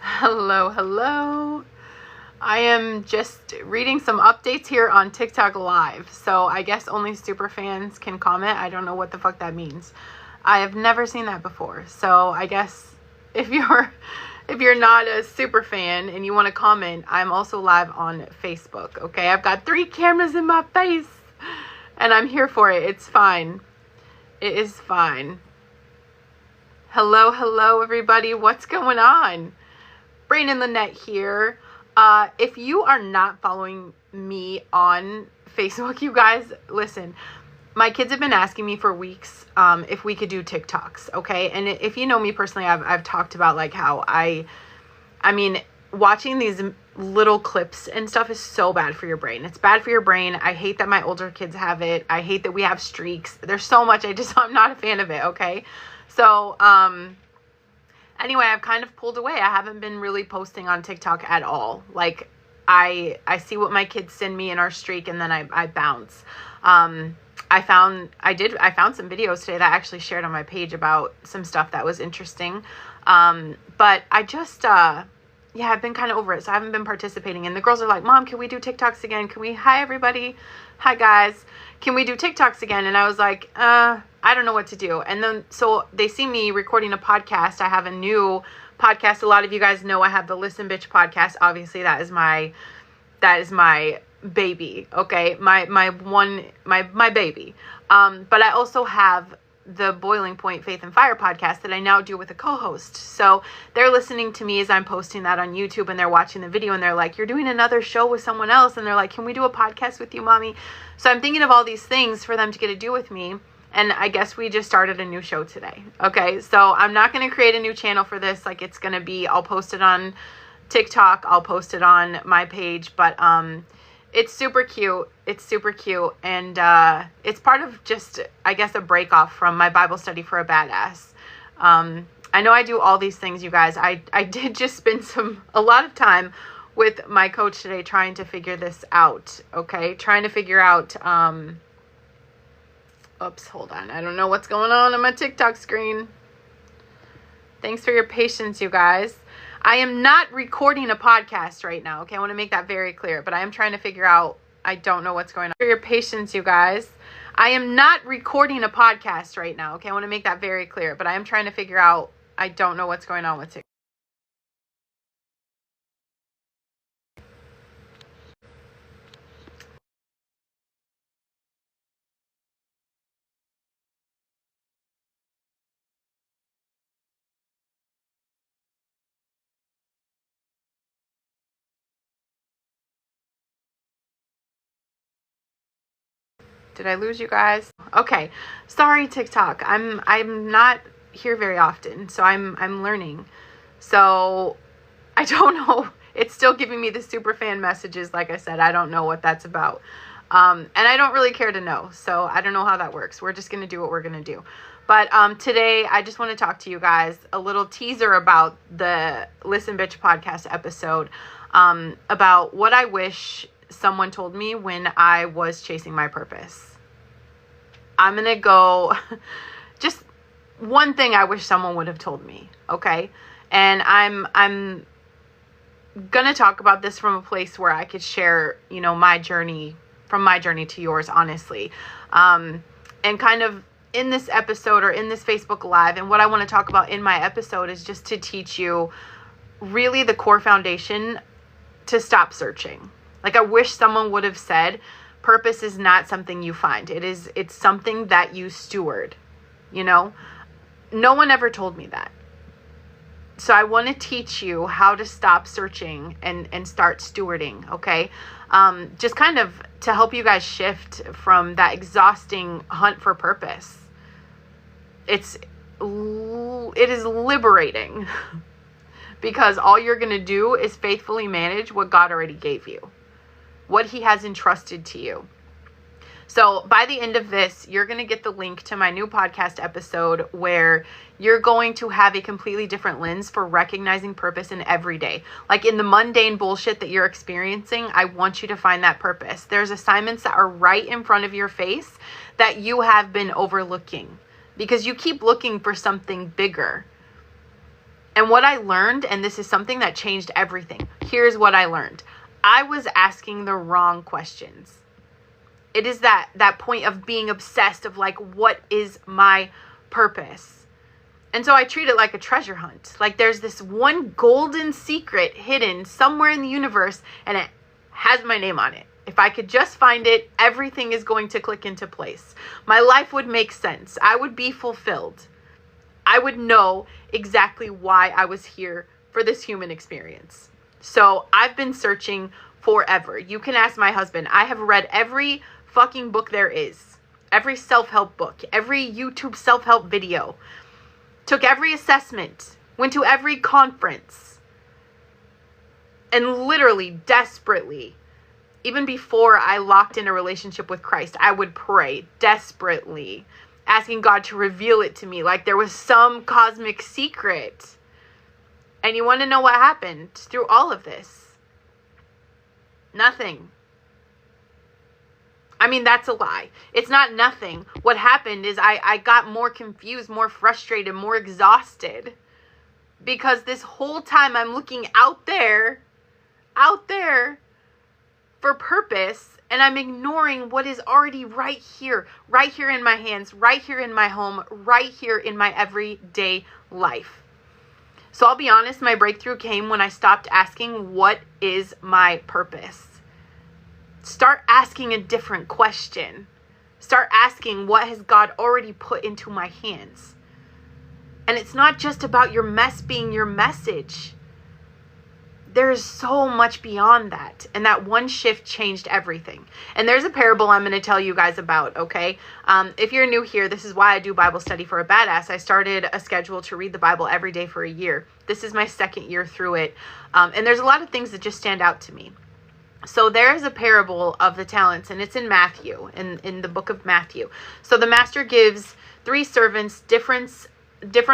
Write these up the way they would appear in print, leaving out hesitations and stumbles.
Hello, hello. I am just reading some updates here on TikTok Live. So I guess only super fans can comment. I don't know what the fuck that means. I have never seen that before. So I guess if you're not a super fan and you want to comment, I'm also live on Facebook. Okay, I've got 3 cameras in my face and I'm here for it. It's fine. It is fine. Hello, everybody. What's going on? Brain in the Net here. If you are not following me on Facebook, you guys, listen. My kids have been asking me for weeks if we could do TikToks, okay? And if you know me personally, I've talked about like how I mean, watching these little clips and stuff is so bad for your brain. It's bad for your brain. I hate that my older kids have it. I hate that we have streaks. There's so much. I'm not a fan of it, okay? So, anyway, I've kind of pulled away. I haven't been really posting on TikTok at all. Like, I see what my kids send me in our streak and then I bounce. I found some videos today that I actually shared on my page about some stuff that was interesting. But I just, I've been kind of over it. So I haven't been participating. And the girls are like, Mom, can we do TikToks again? Hi, everybody. Hi, guys. Can we do TikToks again? And I was like, I don't know what to do. And then, so they see me recording a podcast. I have a new podcast. A lot of you guys know I have the Listen Bitch podcast. Obviously that is my baby. Okay. My baby. But I also have the Boiling Point Faith and Fire podcast that I now do with a co-host. So they're listening to me as I'm posting that on YouTube and they're watching the video and they're like, you're doing another show with someone else. And they're like, can we do a podcast with you, Mommy? So I'm thinking of all these things for them to get to do with me. And I guess we just started a new show today. Okay. So I'm not going to create a new channel for this. Like it's going to be, I'll post it on TikTok. I'll post it on my page, but, it's super cute. It's super cute. And, it's part of just, I guess, a break off from my Bible study for a badass. I know I do all these things, you guys. I did just spend a lot of time with my coach today trying to figure this out. Okay. Trying to figure out, oops, hold on. I don't know what's going on my TikTok screen. Thanks for your patience, you guys. I am not recording a podcast right now. Okay, I want to make that very clear, but I am trying to figure out, I don't know what's going on. For your patience, you guys. I am not recording a podcast right now. Okay, I want to make that very clear, but I am trying to figure out, I don't know what's going on with TikTok. Did I lose you guys? Okay. Sorry, TikTok. I'm not here very often, so I'm learning. So I don't know. It's still giving me the super fan messages. Like I said, I don't know what that's about. And I don't really care to know. So I don't know how that works. We're just going to do what we're going to do. But today, I just want to talk to you guys a little teaser about the Listen Bitch podcast episode, about what I wish someone told me when I was chasing my purpose. I'm going to go just one thing I wish someone would have told me. Okay. And I'm going to talk about this from a place where I could share, my journey, from my journey to yours, honestly. And kind of in this episode or in this Facebook Live, and what I want to talk about in my episode is just to teach you really the core foundation to stop searching. Like I wish someone would have said, purpose is not something you find. It's something that you steward, No one ever told me that. So I want to teach you how to stop searching and start stewarding. Okay. Just kind of to help you guys shift from that exhausting hunt for purpose. It is liberating because all you're going to do is faithfully manage what God already gave you, what he has entrusted to you. So by the end of this, you're going to get the link to my new podcast episode where you're going to have a completely different lens for recognizing purpose in every day. Like in the mundane bullshit that you're experiencing, I want you to find that purpose. There's assignments that are right in front of your face that you have been overlooking because you keep looking for something bigger. And what I learned, and this is something that changed everything. Here's what I learned. I was asking the wrong questions. It is that point of being obsessed of like, what is my purpose? And so I treat it like a treasure hunt. Like there's this one golden secret hidden somewhere in the universe, and it has my name on it. If I could just find it, everything is going to click into place. My life would make sense. I would be fulfilled. I would know exactly why I was here for this human experience. So I've been searching forever. You can ask my husband. I have read every fucking book there is. Every self-help book. Every YouTube self-help video. Took every assessment. Went to every conference. And literally, desperately, even before I locked in a relationship with Christ, I would pray desperately, asking God to reveal it to me like there was some cosmic secret. And you want to know what happened through all of this? Nothing. I mean, that's a lie. It's not nothing. What happened is I got more confused, more frustrated, more exhausted. Because this whole time I'm looking out there for purpose, and I'm ignoring what is already right here in my hands, right here in my home, right here in my everyday life. So I'll be honest, my breakthrough came when I stopped asking, what is my purpose? Start asking a different question. Start asking, what has God already put into my hands? And it's not just about your mess being your message. There is so much beyond that. And that one shift changed everything. And there's a parable I'm going to tell you guys about, okay? If you're new here, this is why I do Bible study for a badass. I started a schedule to read the Bible every day for a year. This is my second year through it. And there's a lot of things that just stand out to me. So there's a parable of the talents, and it's in Matthew, in the book of Matthew. So the master gives 3 servants different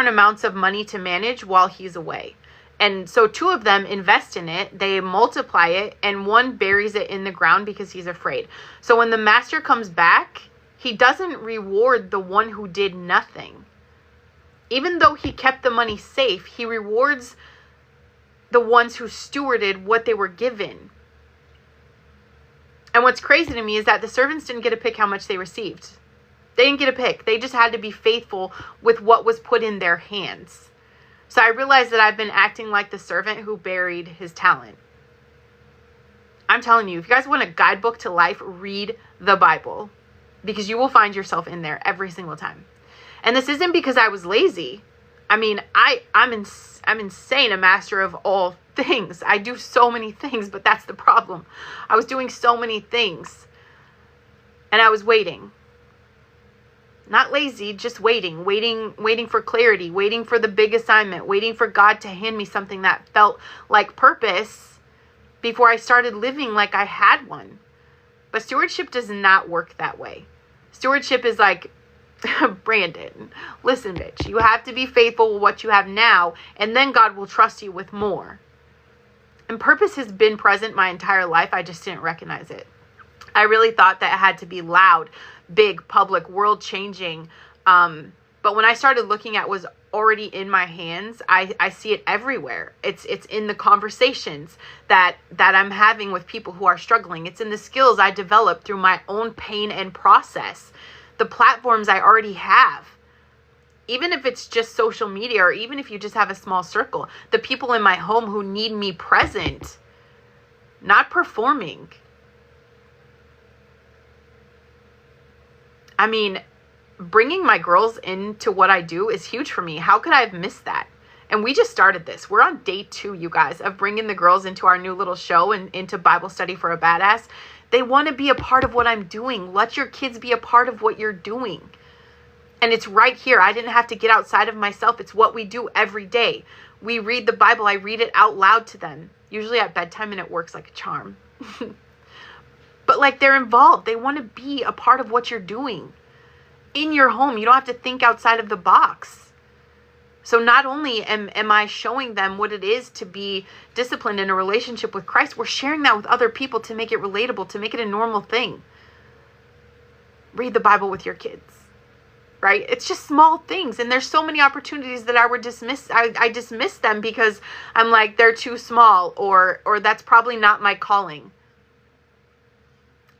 amounts of money to manage while he's away. And so 2 of them invest in it, they multiply it, and 1 buries it in the ground because he's afraid. So when the master comes back, he doesn't reward the one who did nothing. Even though he kept the money safe, he rewards the ones who stewarded what they were given. And what's crazy to me is that the servants didn't get to pick how much they received. They didn't get to pick. They just had to be faithful with what was put in their hands. So I realized that I've been acting like the servant who buried his talent. I'm telling you, if you guys want a guidebook to life, read the Bible. Because you will find yourself in there every single time. And this isn't because I was lazy. I mean, I'm insane, a master of all things. I do so many things, but that's the problem. I was doing so many things. And I was waiting. Not lazy, just waiting for clarity, waiting for the big assignment, waiting for God to hand me something that felt like purpose before I started living like I had one. But stewardship does not work that way. Stewardship is like, Brandon, listen, bitch, you have to be faithful with what you have now, and then God will trust you with more. And purpose has been present my entire life. I just didn't recognize it. I really thought that it had to be loud, big, public, world-changing. But when I started looking at what was already in my hands, I see it everywhere. It's in the conversations that I'm having with people who are struggling. It's in the skills I developed through my own pain and process. The platforms I already have. Even if it's just social media, or even if you just have a small circle. The people in my home who need me present, not performing. I mean, bringing my girls into what I do is huge for me. How could I have missed that? And we just started this. We're on day 2, you guys, of bringing the girls into our new little show and into Bible study for a badass. They want to be a part of what I'm doing. Let your kids be a part of what you're doing. And it's right here. I didn't have to get outside of myself. It's what we do every day. We read the Bible. I read it out loud to them, usually at bedtime, and it works like a charm. But like, they're involved. They want to be a part of what you're doing in your home. You don't have to think outside of the box. So not only am I showing them what it is to be disciplined in a relationship with Christ, we're sharing that with other people to make it relatable, to make it a normal thing. Read the Bible with your kids. right? It's just small things. And there's so many opportunities that I dismiss them because I'm like, they're too small, or that's probably not my calling.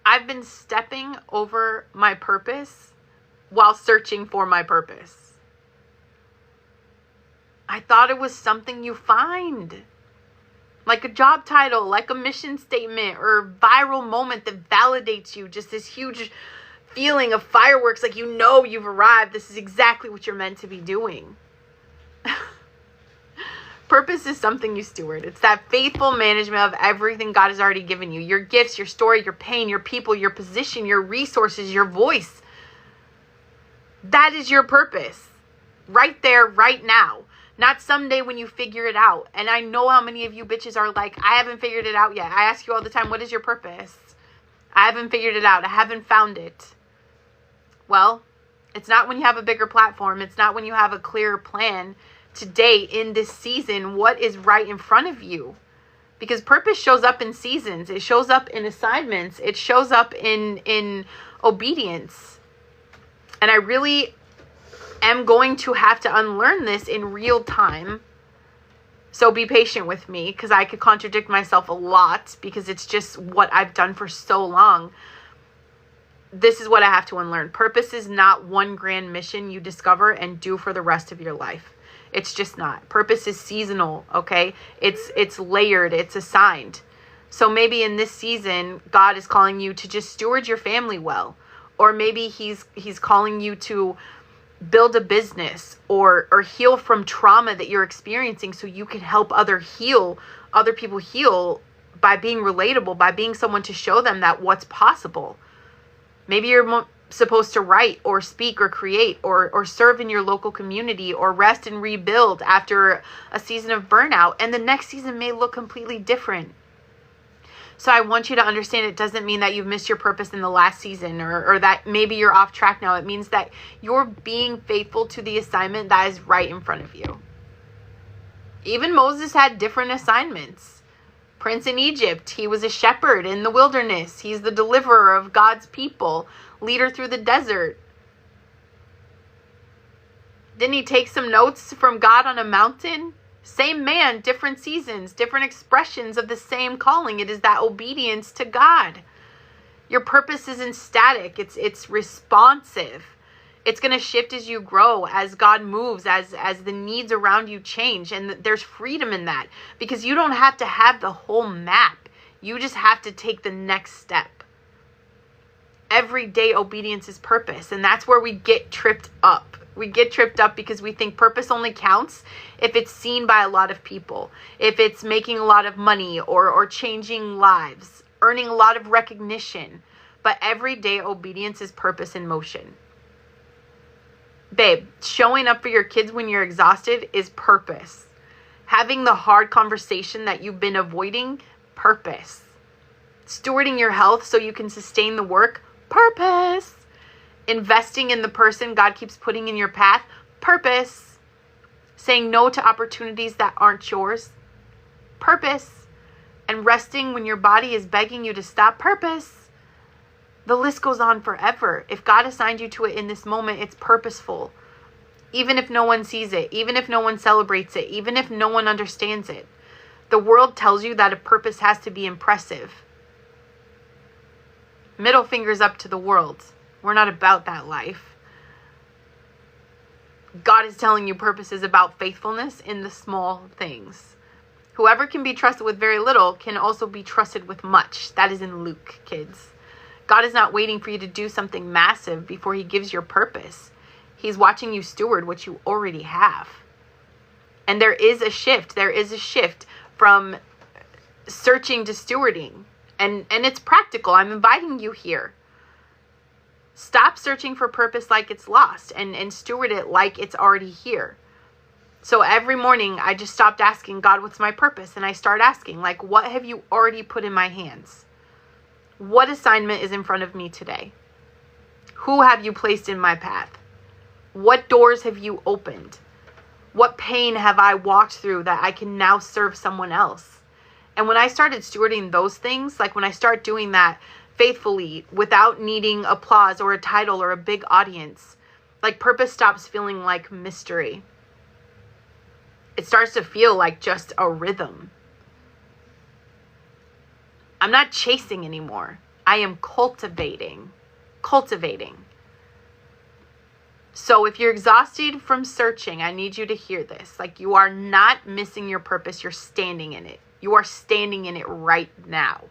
I've been stepping over my purpose while searching for my purpose. I thought it was something you find, like a job title, like a mission statement, or viral moment that validates you, just this huge feeling of fireworks, like you know you've arrived. This is exactly what you're meant to be doing. Purpose is something you steward. It's that faithful management of everything God has already given you. Your gifts, your story, your pain, your people, your position, your resources, your voice. That is your purpose. Right there, right now. Not someday when you figure it out. And I know how many of you bitches are like, I haven't figured it out yet. I ask you all the time, what is your purpose? I haven't figured it out. I haven't found it. Well, it's not when you have a bigger platform. It's not when you have a clearer plan. Today, in this season, what is right in front of you? Because purpose shows up in seasons. It shows up in assignments. It shows up in obedience. And I really am going to have to unlearn this in real time. So be patient with me, because I could contradict myself a lot, because it's just what I've done for so long. This is what I have to unlearn. Purpose is not one grand mission you discover and do for the rest of your life. It's just not. Purpose is seasonal, okay? It's layered, it's assigned. So maybe in this season, God is calling you to just steward your family well. Or maybe he's calling you to build a business or heal from trauma that you're experiencing, so you can help other people heal by being relatable, by being someone to show them that what's possible. Maybe you're supposed to write or speak or create or serve in your local community, or rest and rebuild after a season of burnout. And the next season may look completely different. So I want you to understand, it doesn't mean that you've missed your purpose in the last season, or that maybe you're off track now. It means that you're being faithful to the assignment that is right in front of you. Even Moses had different assignments. Prince in Egypt, he was a shepherd in the wilderness. He's the deliverer of God's people, leader through the desert. Didn't he take some notes from God on a mountain? Same man, different seasons, different expressions of the same calling. It is that obedience to God. Your purpose isn't static. It's responsive. It's going to shift as you grow, as God moves, as the needs around you change. And there's freedom in that, because you don't have to have the whole map. You just have to take the next step. Everyday obedience is purpose. And that's where we get tripped up. We get tripped up because we think purpose only counts if it's seen by a lot of people, if it's making a lot of money or changing lives, earning a lot of recognition. But everyday obedience is purpose in motion. Babe, showing up for your kids when you're exhausted is purpose. Having the hard conversation that you've been avoiding, purpose. Stewarding your health so you can sustain the work, purpose. Investing in the person God keeps putting in your path, purpose. Saying no to opportunities that aren't yours, purpose. And resting when your body is begging you to stop, purpose. The list goes on forever. If God assigned you to it in this moment, it's purposeful. Even if no one sees it, even if no one celebrates it, even if no one understands it. The world tells you that a purpose has to be impressive. Middle fingers up to the world. We're not about that life. God is telling you purpose is about faithfulness in the small things. Whoever can be trusted with very little can also be trusted with much. That is in Luke, kids. God is not waiting for you to do something massive before he gives your purpose. He's watching you steward what you already have. And there is a shift. There is a shift from searching to stewarding. And it's practical. I'm inviting you here. Stop searching for purpose like it's lost and steward it like it's already here. So every morning I just stopped asking God, what's my purpose? And I start asking, like, what have you already put in my hands? What assignment is in front of me today? Who have you placed in my path? What doors have you opened? What pain have I walked through that I can now serve someone else? And when I started stewarding those things, like when I start doing that faithfully without needing applause or a title or a big audience, Like, purpose stops feeling like mystery. It starts to feel like just a rhythm. I'm not chasing anymore. I am cultivating. So if you're exhausted from searching, I need you to hear this. Like, you are not missing your purpose. You're standing in it. You are standing in it right now.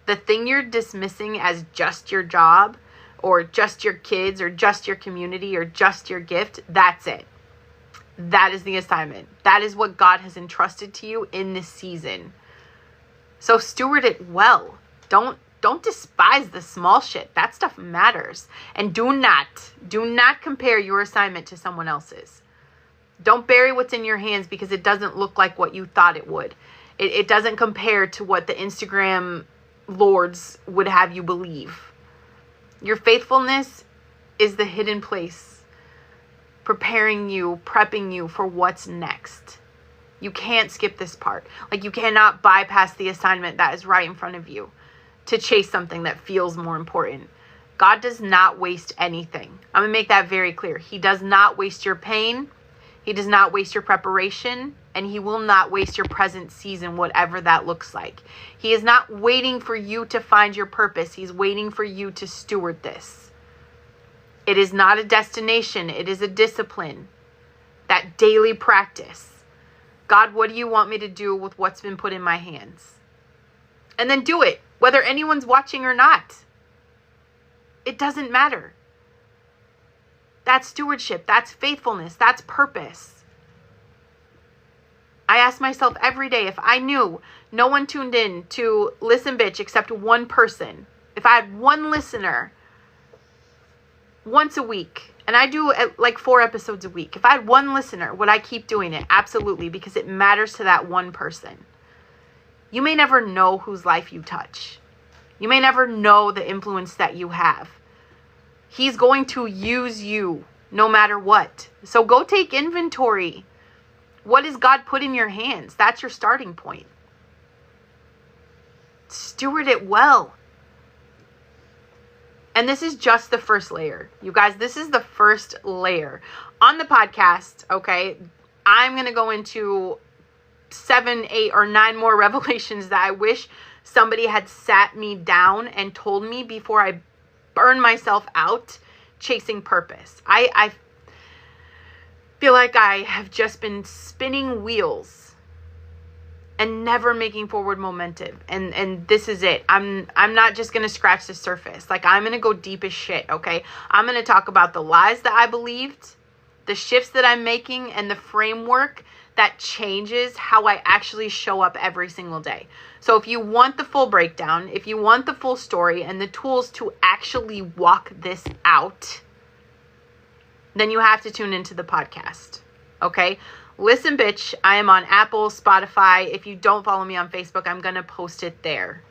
The thing you're dismissing as just your job or just your kids or just your community or just your gift, that's it. That is the assignment. That is what God has entrusted to you in this season. So steward it well. Don't despise the small shit. That stuff matters. And do not compare your assignment to someone else's. Don't bury what's in your hands because it doesn't look like what you thought it would. It doesn't compare to what the Instagram lords would have you believe. Your faithfulness is the hidden place, preparing you, prepping you for what's next. You can't skip this part. Like, you cannot bypass the assignment that is right in front of you to chase something that feels more important. God does not waste anything. I'm going to make that very clear. He does not waste your pain. He does not waste your preparation. And he will not waste your present season, whatever that looks like. He is not waiting for you to find your purpose. He's waiting for you to steward this. It is not a destination. It is a discipline. That daily practice. God, what do you want me to do with what's been put in my hands? And then do it, whether anyone's watching or not. It doesn't matter. That's stewardship. That's faithfulness. That's purpose. I ask myself every day, if I knew no one tuned in to Listen Bitch except one person, if I had one listener once a week, and I do like 4 episodes a week, if I had one listener, would I keep doing it? Absolutely, because it matters to that one person. You may never know whose life you touch. You may never know the influence that you have. He's going to use you no matter what. So go take inventory. What has God put in your hands? That's your starting point. Steward it well. And this is just the first layer. You guys, this is the first layer. On the podcast, okay, I'm going to go into 7, 8, or 9 more revelations that I wish somebody had sat me down and told me before I burn myself out chasing purpose. I feel like I have just been spinning wheels and never making forward momentum. And this is it. I'm not just going to scratch the surface. Like, I'm going to go deep as shit, okay? I'm going to talk about the lies that I believed, the shifts that I'm making, and the framework that changes how I actually show up every single day. So if you want the full breakdown, if you want the full story and the tools to actually walk this out, then you have to tune into the podcast, okay? Listen Bitch, I am on Apple, Spotify. If you don't follow me on Facebook, I'm going to post it there.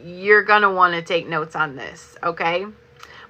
You're going to want to take notes on this, okay?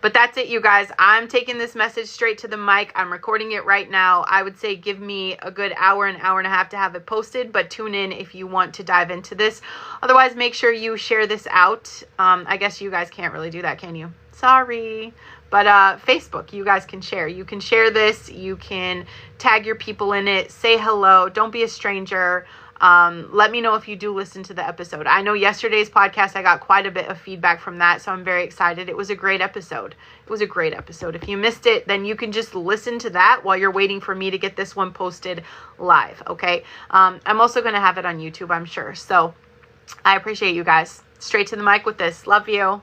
But that's it, you guys. I'm taking this message straight to the mic. I'm recording it right now. I would say give me a good hour, an hour and a half to have it posted, but tune in if you want to dive into this. Otherwise, make sure you share this out. I guess you guys can't really do that, can you? Sorry. But Facebook, you guys can share. You can share this. You can tag your people in it. Say hello. Don't be a stranger. Let me know if you do listen to the episode. I know yesterday's podcast, I got quite a bit of feedback from that, so I'm very excited. It was a great episode. If you missed it, then you can just listen to that while you're waiting for me to get this one posted live, okay? I'm also going to have it on YouTube, I'm sure. So I appreciate you guys. Straight to the mic with this. Love you.